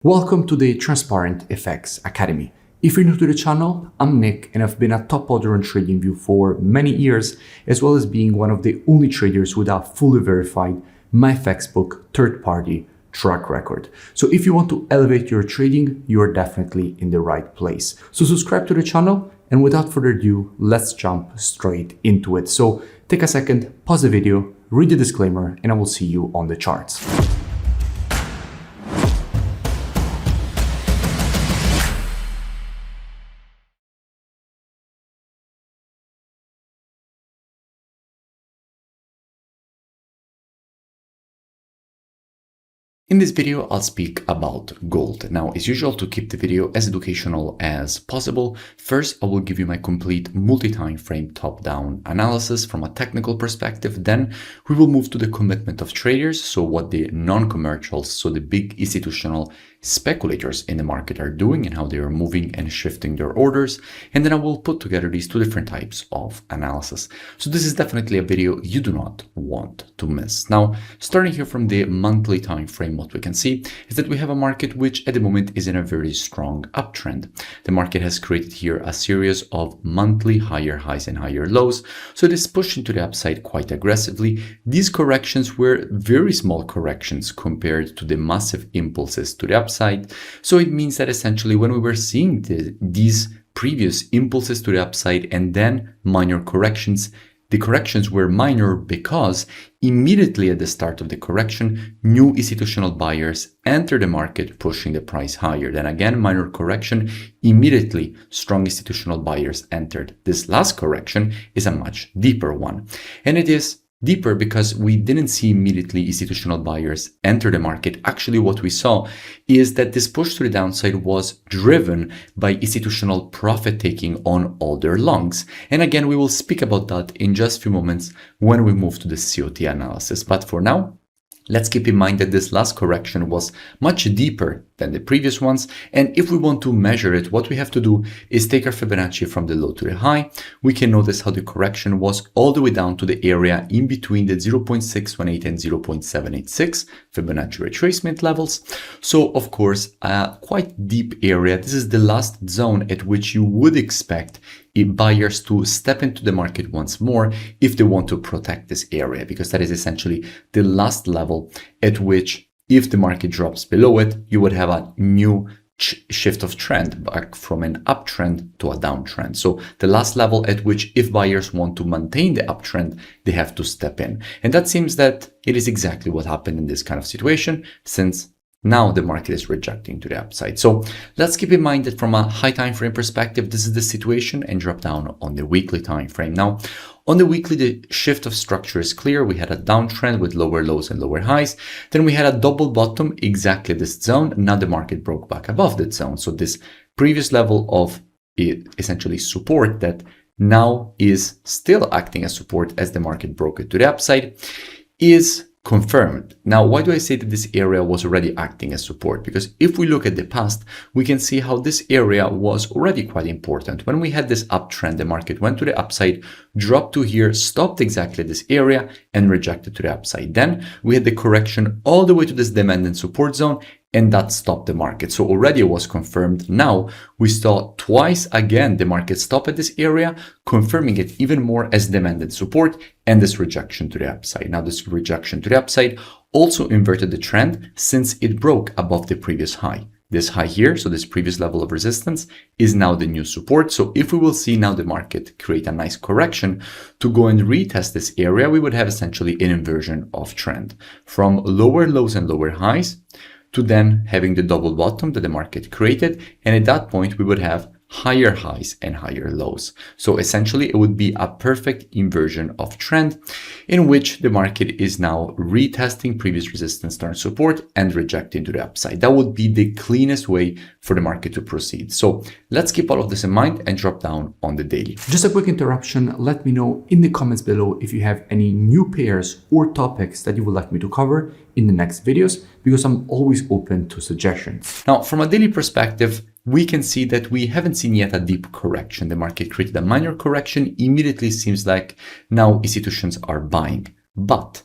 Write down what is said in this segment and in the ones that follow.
Welcome to the Transparent FX Academy. If you're new to the channel, I'm Nick and I've been a top hodler on TradingView for many years, as well as being one of the only traders with a fully verified MyFXbook third-party track record. So if you want to elevate your trading, you're definitely in the right place. So subscribe to the channel, and without further ado, let's jump straight into it. So take a second, pause the video, read the disclaimer, and I will see you on the charts. In this video, I'll speak about gold. Now, it's usual to keep the video as educational as possible. First, I will give you my complete multi-time frame top-down analysis from a technical perspective. Then we will move to the commitment of traders, so what the non-commercials, so the big institutional speculators in the market are doing and how they are moving and shifting their orders. And then I will put together these two different types of analysis. So this is definitely a video you do not want to miss. Now, starting here from the monthly time frame, what we can see is that we have a market which at the moment is in a very strong uptrend. The market has created here a series of monthly higher highs and higher lows. So it is pushing to the upside quite aggressively. These corrections were very small corrections compared to the massive impulses to the upside. So it means that essentially when we were seeing these previous impulses to the upside and then minor corrections, the corrections were minor because immediately at the start of the correction, new institutional buyers enter the market, pushing the price higher. Then again, minor correction, immediately strong institutional buyers entered. This last correction is a much deeper one. And it is deeper because we didn't see immediately institutional buyers enter the market. Actually, what we saw is that this push to the downside was driven by institutional profit taking on all their longs. And again, we will speak about that in just a few moments when we move to the COT analysis. But for now, let's keep in mind that this last correction was much deeper than the previous ones. And if we want to measure it, what we have to do is take our Fibonacci from the low to the high. We can notice how the correction was all the way down to the area in between the 0.618 and 0.786 Fibonacci retracement levels. So of course, a quite deep area. This is the last zone at which you would expect buyers to step into the market once more if they want to protect this area, because that is essentially the last level at which if the market drops below it, you would have a new shift of trend back from an uptrend to a downtrend. So the last level at which if buyers want to maintain the uptrend, they have to step in. And that seems that it is exactly what happened in this kind of situation, since now the market is rejecting to the upside. So let's keep in mind that from a high time frame perspective, this is the situation, and drop down on the weekly time frame. Now, on the weekly, the shift of structure is clear. We had a downtrend with lower lows and lower highs. Then we had a double bottom, exactly this zone. Now the market broke back above that zone. So this previous level of essentially support that now is still acting as support as the market broke it to the upside is confirmed. Now, why do I say that this area was already acting as support? Because if we look at the past, we can see how this area was already quite important. When we had this uptrend, the market went to the upside, dropped to here, stopped exactly this area, and rejected to the upside. Then we had the correction all the way to this demand and support zone, and that stopped the market. So already it was confirmed. Now we saw twice again the market stop at this area, confirming it even more as demand and support, and this rejection to the upside. Now this rejection to the upside also inverted the trend since it broke above the previous high. This high here, so this previous level of resistance, is now the new support. So if we will see now the market create a nice correction to go and retest this area, we would have essentially an inversion of trend from lower lows and lower highs to then having the double bottom that the market created. And at that point, we would have higher highs and higher lows. So essentially, it would be a perfect inversion of trend in which the market is now retesting previous resistance turn support and rejecting to the upside. That would be the cleanest way for the market to proceed. So let's keep all of this in mind and drop down on the daily. Just a quick interruption. Let me know in the comments below if you have any new pairs or topics that you would like me to cover in the next videos, because I'm always open to suggestions. Now, from a daily perspective, we can see that we haven't seen yet a deep correction. The market created a minor correction. Immediately seems like now institutions are buying. But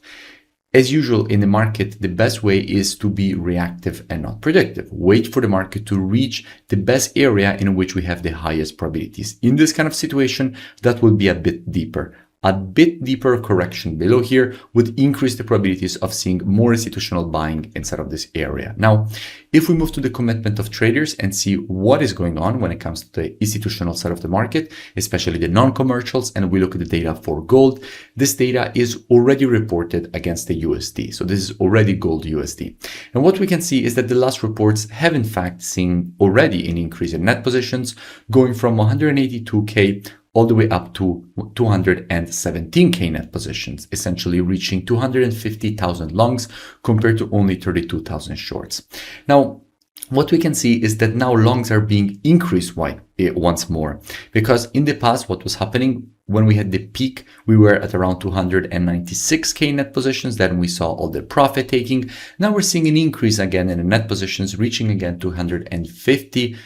As usual in the market, the best way is to be reactive and not predictive. Wait for the market to reach the best area in which we have the highest probabilities. In this kind of situation, that will be a bit deeper. A bit deeper correction below here would increase the probabilities of seeing more institutional buying inside of this area. Now, if we move to the commitment of traders and see what is going on when it comes to the institutional side of the market, especially the non-commercials, and we look at the data for gold, this data is already reported against the USD. So this is already gold USD. And what we can see is that the last reports have in fact seen already an increase in net positions going from 182K all the way up to 217K net positions, essentially reaching 250,000 longs compared to only 32,000 shorts. Now, what we can see is that now longs are being increased once more, because in the past, what was happening when we had the peak, we were at around 296K net positions. Then we saw all the profit taking. Now we're seeing an increase again in the net positions, reaching again 250,000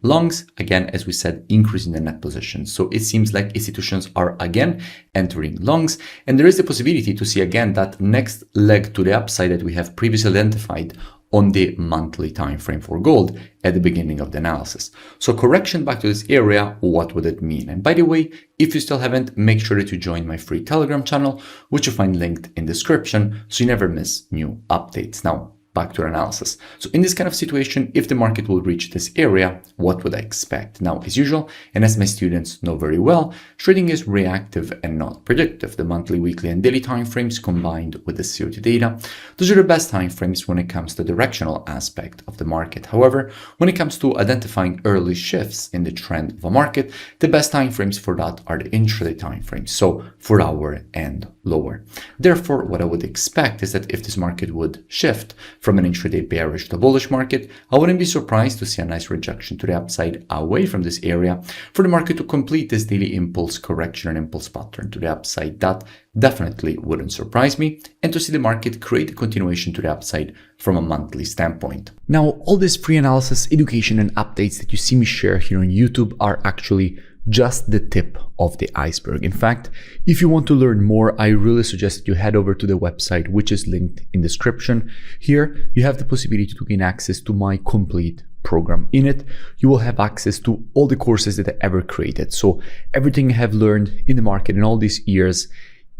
longs, again, as we said, increasing the net positions. So it seems like institutions are again entering longs, and there is the possibility to see again that next leg to the upside that we have previously identified on the monthly time frame for gold at the beginning of the analysis. So correction back to this area, what would it mean? And by the way, if you still haven't, make sure that you join my free Telegram channel, which you find linked in the description, so you never miss new updates. Now, back to our analysis. So in this kind of situation, if the market will reach this area, what would I expect? Now, as usual, and as my students know very well, trading is reactive and not predictive. The monthly, weekly, and daily timeframes combined with the COT data, those are the best timeframes when it comes to the directional aspect of the market. However, when it comes to identifying early shifts in the trend of a market, the best timeframes for that are the intraday timeframes, so 4 hour and lower. Therefore, what I would expect is that if this market would shift from an intraday bearish to bullish market, I wouldn't be surprised to see a nice rejection to the upside away from this area for the market to complete this daily impulse correction and impulse pattern to the upside. That definitely wouldn't surprise me, and to see the market create a continuation to the upside from a monthly standpoint. Now, all this free analysis, education, and updates that you see me share here on YouTube are actually just the tip of the iceberg. In fact, if you want to learn more, I really suggest that you head over to the website, which is linked in the description. Here, you have the possibility to gain access to my complete program. In it, you will have access to all the courses that I ever created. So everything I have learned in the market in all these years,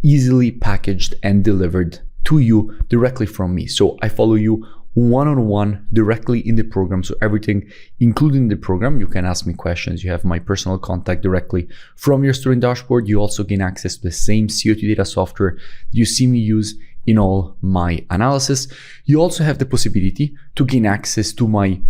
easily packaged and delivered to you directly from me. So I follow you one-on-one directly in the program. So everything, including the program, you can ask me questions. You have my personal contact directly from your student dashboard. You also gain access to the same COT data software that you see me use in all my analysis. You also have the possibility to gain access to my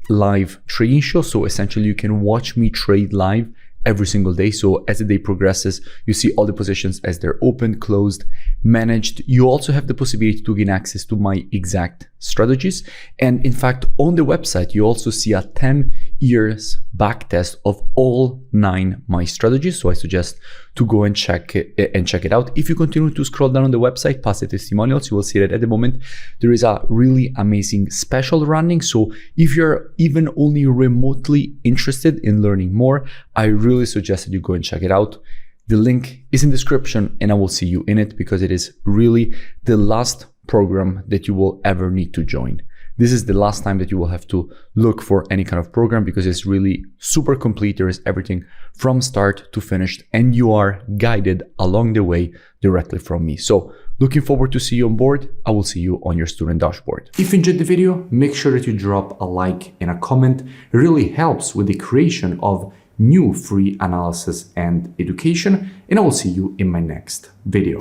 live trading show. So essentially you can watch me trade live every single day. So as the day progresses, you see all the positions as they're opened, closed, managed. You also have the possibility to gain access to my exact strategies. And in fact, on the website, you also see a 10 years back test of all 9 my strategies. So I suggest to go and check it out. If you continue to scroll down on the website past the testimonials, you will see that at the moment there is a really amazing special running. So if you're even only remotely interested in learning more, I really suggest that you go and check it out. The link is in the description, and I will see you in it, because it is really the last program that you will ever need to join. This is the last time that you will have to look for any kind of program, because it's really super complete. There is everything from start to finished, and you are guided along the way directly from me. So looking forward to see you on board. I will see you on your student dashboard. If you enjoyed the video, make sure that you drop a like and a comment. It really helps with the creation of new free analysis and education, and I will see you in my next video.